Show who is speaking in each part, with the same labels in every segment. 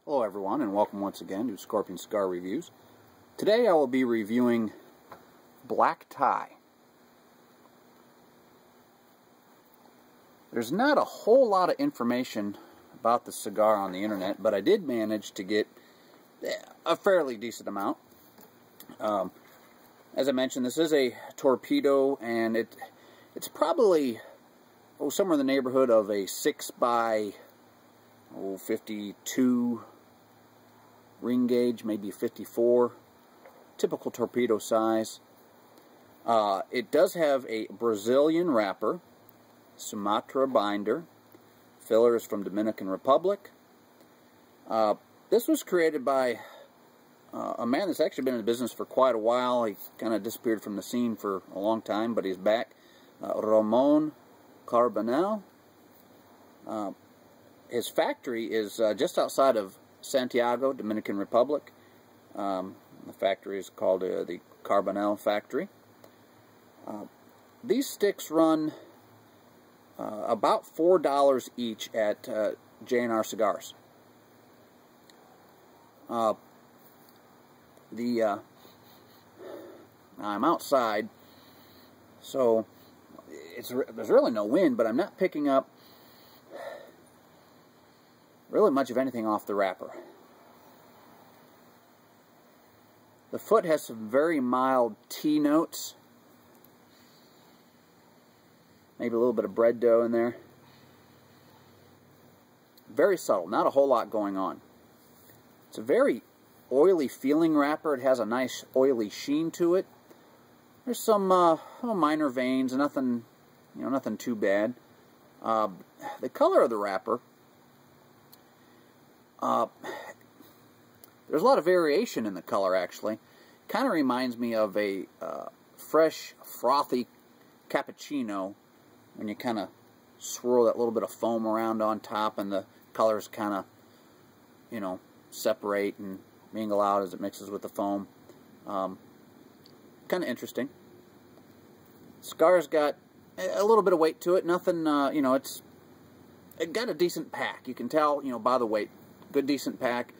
Speaker 1: Hello everyone, and welcome once again to Scorpion Cigar Reviews. Today I will be reviewing Black Tie. There's not a whole lot of information about the cigar on the internet, but I did manage to get a fairly decent amount. As I mentioned, this is a torpedo, and it's probably somewhere in the neighborhood of a 6 by 52 ring gauge, maybe 54, typical torpedo size. It does have a Brazilian wrapper, Sumatra binder, filler is from Dominican Republic. This was created by a man that's actually been in the business for quite a while. He kind of disappeared from the scene for a long time, but he's back. Ramon Carbonell. His factory is just outside of Santiago, Dominican Republic. The factory is called the Carbonell factory. These sticks run about $4 each at J&R Cigars. I'm outside, so there's really no wind, but I'm not picking up really much of anything off the wrapper. The foot has some very mild tea notes. Maybe a little bit of bread dough in there. Very subtle, not a whole lot going on. It's a very oily feeling wrapper. It has a nice oily sheen to it. There's some minor veins, nothing, nothing too bad. The color of the wrapper, there's a lot of variation in the color, actually. Kind of reminds me of a fresh, frothy cappuccino when you kind of swirl that little bit of foam around on top and the colors kind of, separate and mingle out as it mixes with the foam. Kind of interesting. Cigar's got a little bit of weight to it. Nothing, it got a decent pack. You can tell, by the weight. Good, decent pack.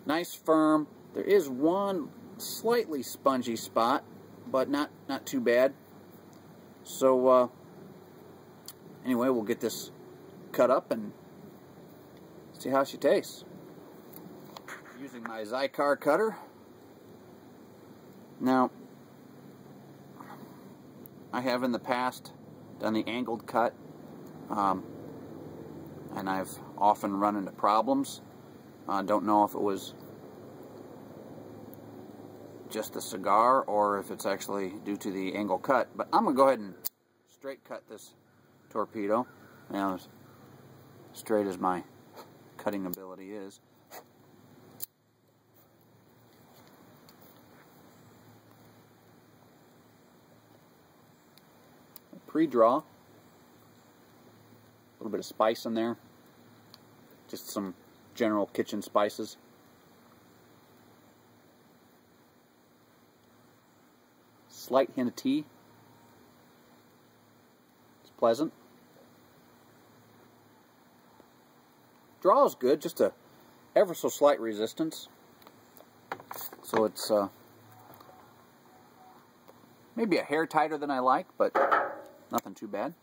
Speaker 1: Nice, firm. There is one slightly spongy spot, but not too bad. So, anyway, we'll get this cut up and see how she tastes. Using my Cigar cutter. Now, I have in the past done the angled cut, and I've often run into problems. I don't know if it was just the cigar or if it's actually due to the angle cut, but I'm going to go ahead and straight cut this torpedo. Now, as straight as my cutting ability is. Pre-draw. A little bit of spice in there. Just some general kitchen spices. Slight hint of tea. It's pleasant. Draw is good, just a ever so slight resistance. So it's maybe a hair tighter than I like, but nothing too bad.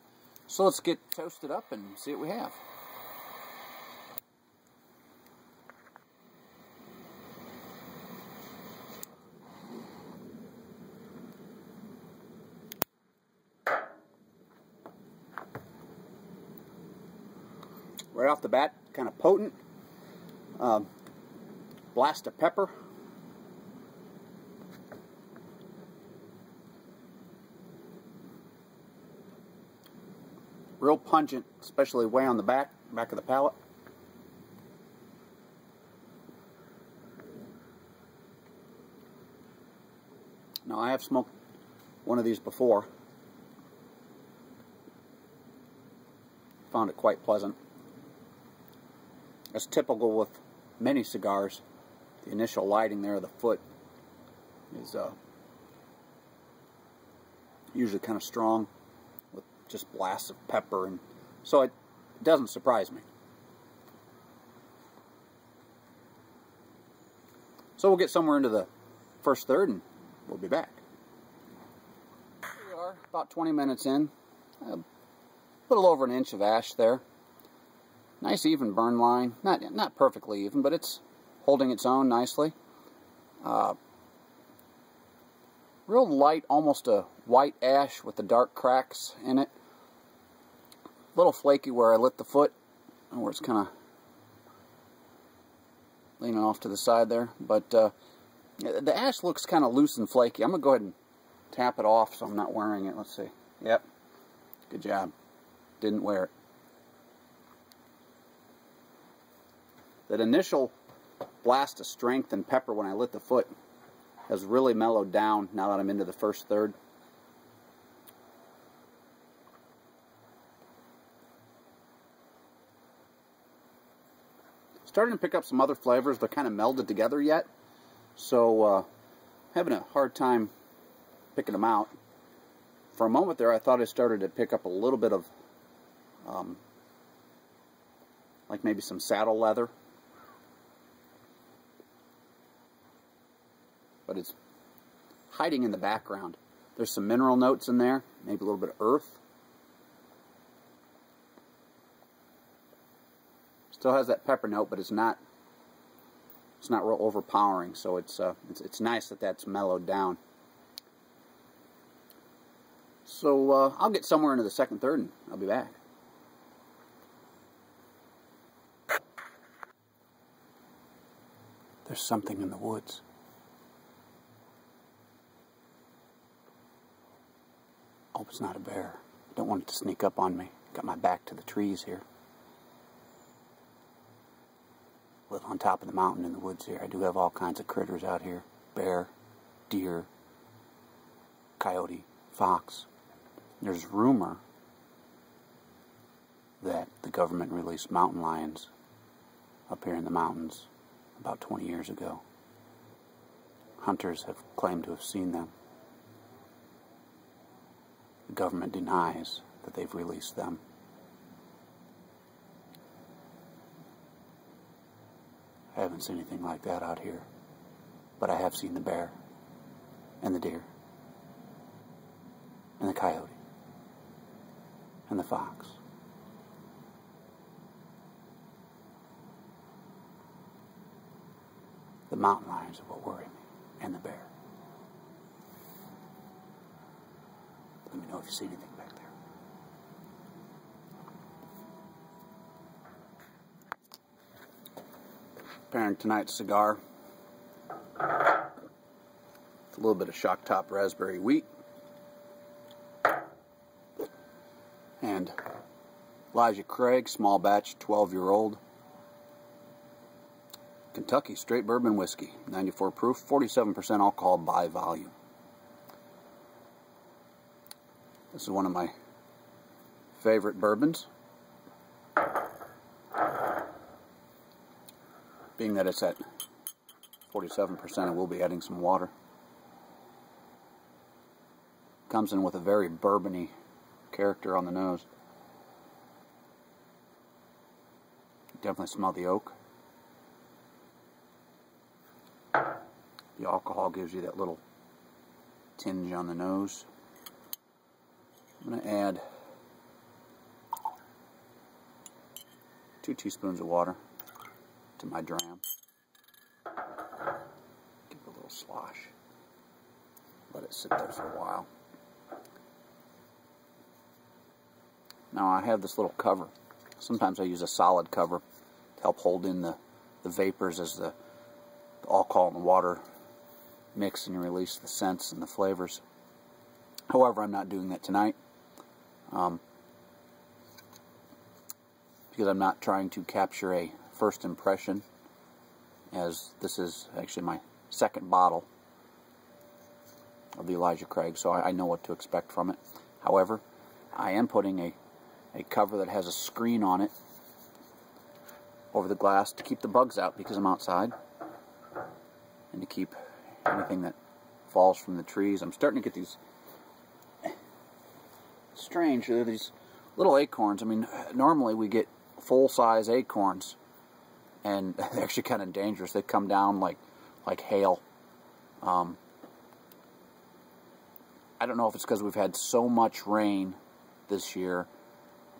Speaker 1: So let's get toasted up and see what we have. Right off the bat, kind of potent. Blast of pepper. Real pungent, especially way on the back of the palate. Now, I have smoked one of these before. Found it quite pleasant. As typical with many cigars, the initial lighting there of the foot is usually kind of strong, with just blasts of pepper, and so it doesn't surprise me. So we'll get somewhere into the first third and we'll be back. Here we are, about 20 minutes in. A little over an inch of ash there. Nice even burn line. Not perfectly even, but it's holding its own nicely. Real light, almost a white ash with the dark cracks in it. A little flaky where I lit the foot, where it's kind of leaning off to the side there. But the ash looks kind of loose and flaky. I'm going to go ahead and tap it off so I'm not wearing it. Let's see. Yep. Good job. Didn't wear it. That initial blast of strength and pepper when I lit the foot has really mellowed down now that I'm into the first third. Starting to pick up some other flavors. They're kind of melded together yet, so having a hard time picking them out. For a moment there, I thought I started to pick up a little bit of like maybe some saddle leather. But it's hiding in the background. There's some mineral notes in there, maybe a little bit of earth. Still has that pepper note, but it's not real overpowering. So it's nice that that's mellowed down. So I'll get somewhere into the second third and I'll be back. There's something in the woods. Hope it's not a bear. Don't want it to sneak up on me. Got my back to the trees here. Live on top of the mountain in the woods here. I do have all kinds of critters out here. Bear, deer, coyote, fox. There's rumor that the government released mountain lions up here in the mountains about 20 years ago. Hunters have claimed to have seen them. The government denies that they've released them. I haven't seen anything like that out here, but I have seen the bear, and the deer, and the coyote, and the fox. The mountain lions are what worry me, and the bear. Let me know if you see anything back there. Preparing tonight's cigar. A little bit of shock top raspberry wheat. And Elijah Craig, small batch, 12-year-old. Kentucky straight bourbon whiskey, 94 proof, 47% alcohol by volume. This is one of my favorite bourbons. Being that it's at 47%, I will be adding some water. Comes in with a very bourbony character on the nose. Definitely smell the oak. The alcohol gives you that little tinge on the nose. I'm going to add 2 teaspoons of water to my dram. Give it a little slosh. Let it sit there for a while. Now I have this little cover. Sometimes I use a solid cover to help hold in the vapors as the alcohol and the water mix and release the scents and the flavors. However, I'm not doing that tonight. Because I'm not trying to capture a first impression, as this is actually my second bottle of the Elijah Craig, so I know what to expect from it. However, I am putting a cover that has a screen on it over the glass to keep the bugs out because I'm outside, and to keep anything that falls from the trees. I'm starting to get these strange, they're these little acorns. I mean, normally we get full-size acorns, and they're actually kind of dangerous. They come down like like hail. I don't know if it's because we've had so much rain this year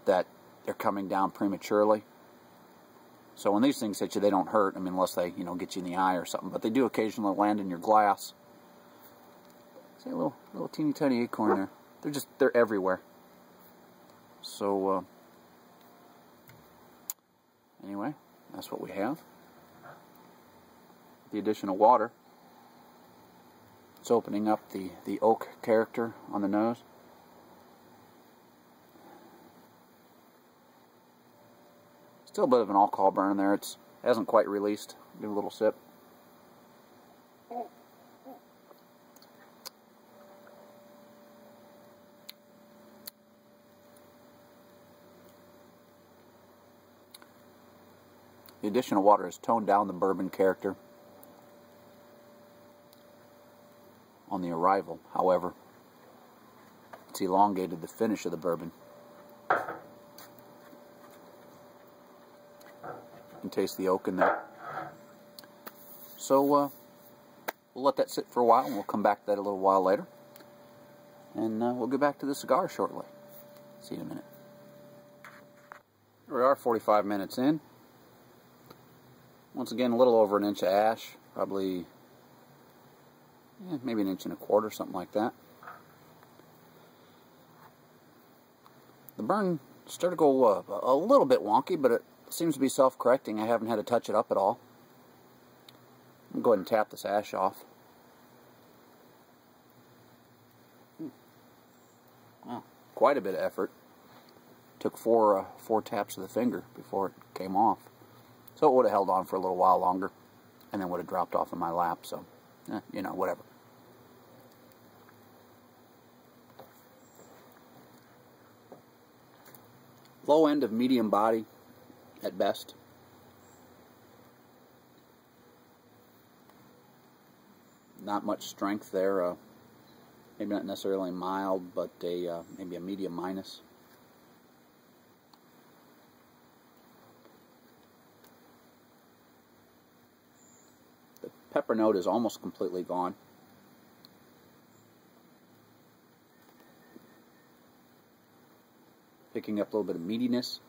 Speaker 1: that they're coming down prematurely. So when these things hit you, they don't hurt. I mean, unless they, you know, get you in the eye or something. But they do occasionally land in your glass. See a little teeny tiny acorn there. They're everywhere. So anyway, that's what we have. The addition of water. It's opening up the oak character on the nose. Still a bit of an alcohol burn there. It hasn't quite released. Give a little sip. The addition of water has toned down the bourbon character on the arrival. However, it's elongated the finish of the bourbon. You can taste the oak in there. So we'll let that sit for a while, and we'll come back to that a little while later. And we'll get back to the cigar shortly. See you in a minute. Here we are, 45 minutes in. Once again, a little over an inch of ash, probably maybe 1.25 inches, something like that. The burn started to go a little bit wonky, but it seems to be self-correcting. I haven't had to touch it up at all. I'm going to go ahead and tap this ash off. Wow, quite a bit of effort. Took four taps of the finger before it came off. So it would have held on for a little while longer, and then would have dropped off in my lap, so, you know, whatever. Low end of medium body, at best. Not much strength there, maybe not necessarily mild, but maybe a medium minus. Pepper note is almost completely gone. Picking up a little bit of meatiness,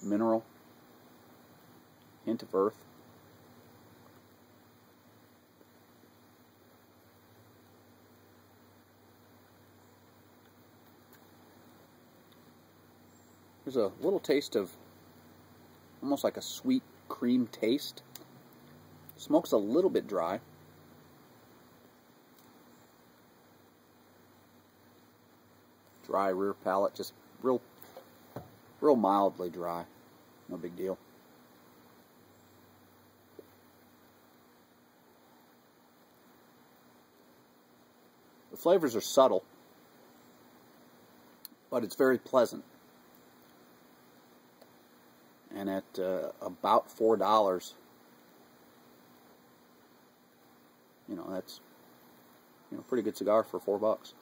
Speaker 1: mineral, hint of earth. There's a little taste of almost like a sweet cream taste. Smoke's a little bit dry. Dry rear palate, just real mildly dry. No big deal. The flavors are subtle, but it's very pleasant. And at about $4, you know, that's, you know, pretty good cigar for $4.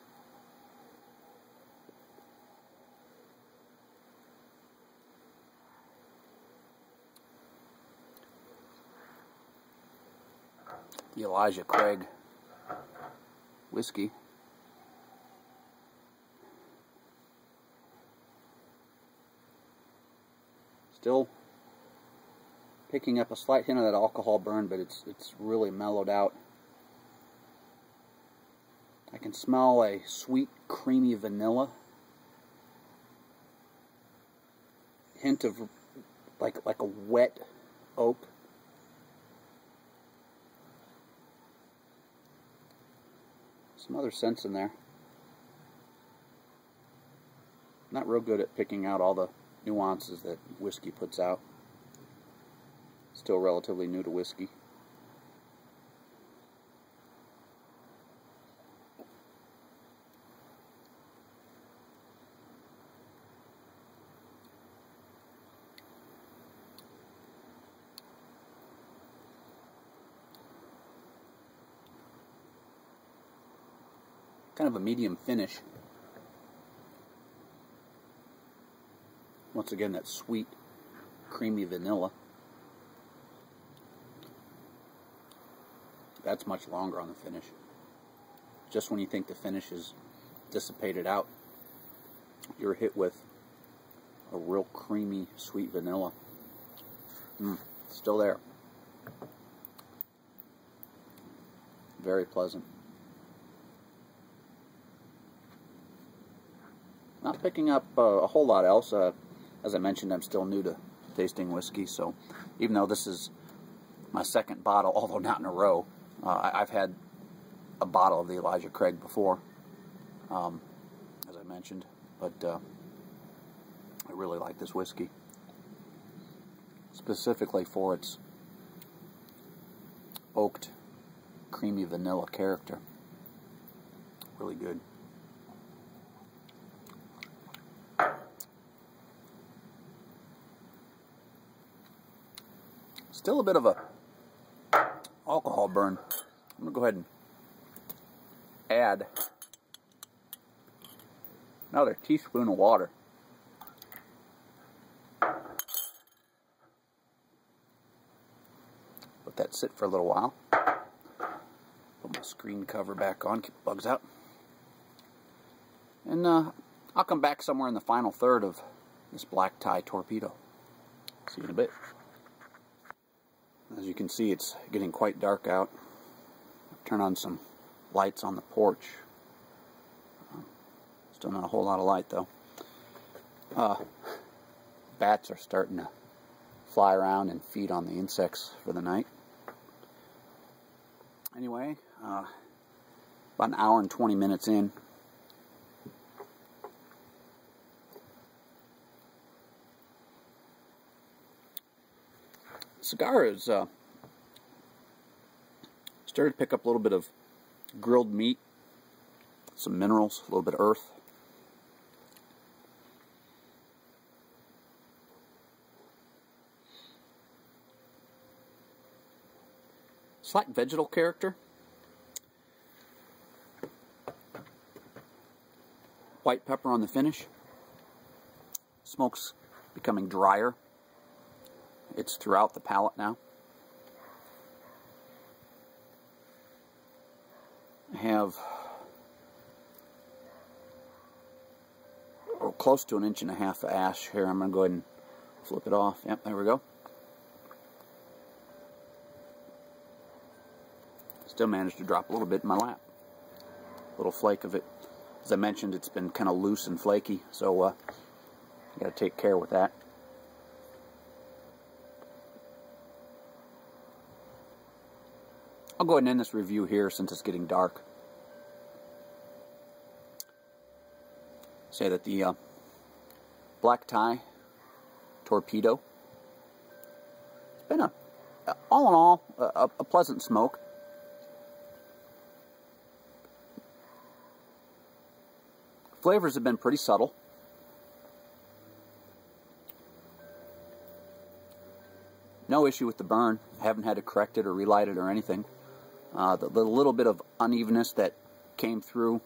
Speaker 1: The Elijah Craig whiskey. Still picking up a slight hint of that alcohol burn, but it's really mellowed out. I can smell a sweet, creamy vanilla. Hint of like a wet oak. Some other scents in there. Not real good at picking out all the nuances that whiskey puts out. Still relatively new to whiskey. Kind of a medium finish. Once again, that sweet, creamy vanilla. that's much longer on the finish. Just when you think the finish is dissipated out, you're hit with a real creamy, sweet vanilla. Still there. Very pleasant. Not picking up a whole lot else. As I mentioned, I'm still new to tasting whiskey, so even though this is my second bottle, although not in a row, I've had a bottle of the Elijah Craig before, as I mentioned, but I really like this whiskey, specifically for its oaked, creamy vanilla character. Really good. Still a bit of a alcohol burn. I'm going to go ahead and add another teaspoon of water. Let that sit for a little while. Put my screen cover back on, keep the bugs out. And I'll come back somewhere in the final third of this black tie torpedo. See you in a bit. As you can see, it's getting quite dark out. I've turned on some lights on the porch. Still not a whole lot of light though. Bats are starting to fly around and feed on the insects for the night. Anyway, about an hour and 20 minutes in. Cigar is started to pick up a little bit of grilled meat, some minerals, a little bit of earth. Slight vegetal character. White pepper on the finish. Smoke's becoming drier. It's throughout the palate now. I have close to 1.5 inches of ash here. I'm going to go ahead and flip it off. Yep, there we go. Still managed to drop a little bit in my lap. A little flake of it. As I mentioned, it's been kind of loose and flaky, so you got to take care with that. I'll go ahead and end this review here since it's getting dark. Say that the black tie torpedo, it's been all in all a pleasant smoke. Flavors have been pretty subtle. No issue with the burn. I haven't had to correct it or relight it or anything. The little bit of unevenness that came through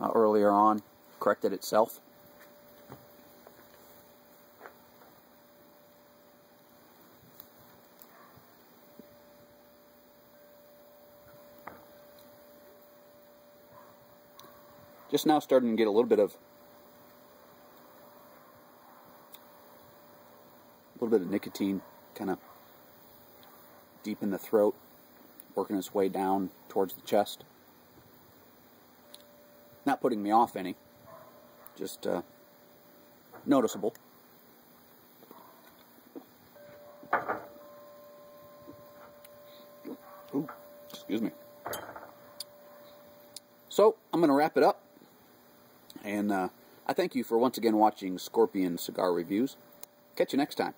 Speaker 1: earlier on corrected itself. Just now starting to get a little bit of nicotine kind of deep in the throat, working its way down towards the chest. Not putting me off any, just noticeable. Ooh, excuse me. So, I'm going to wrap it up. And I thank you for once again watching Scorpion Cigar Reviews. Catch you next time.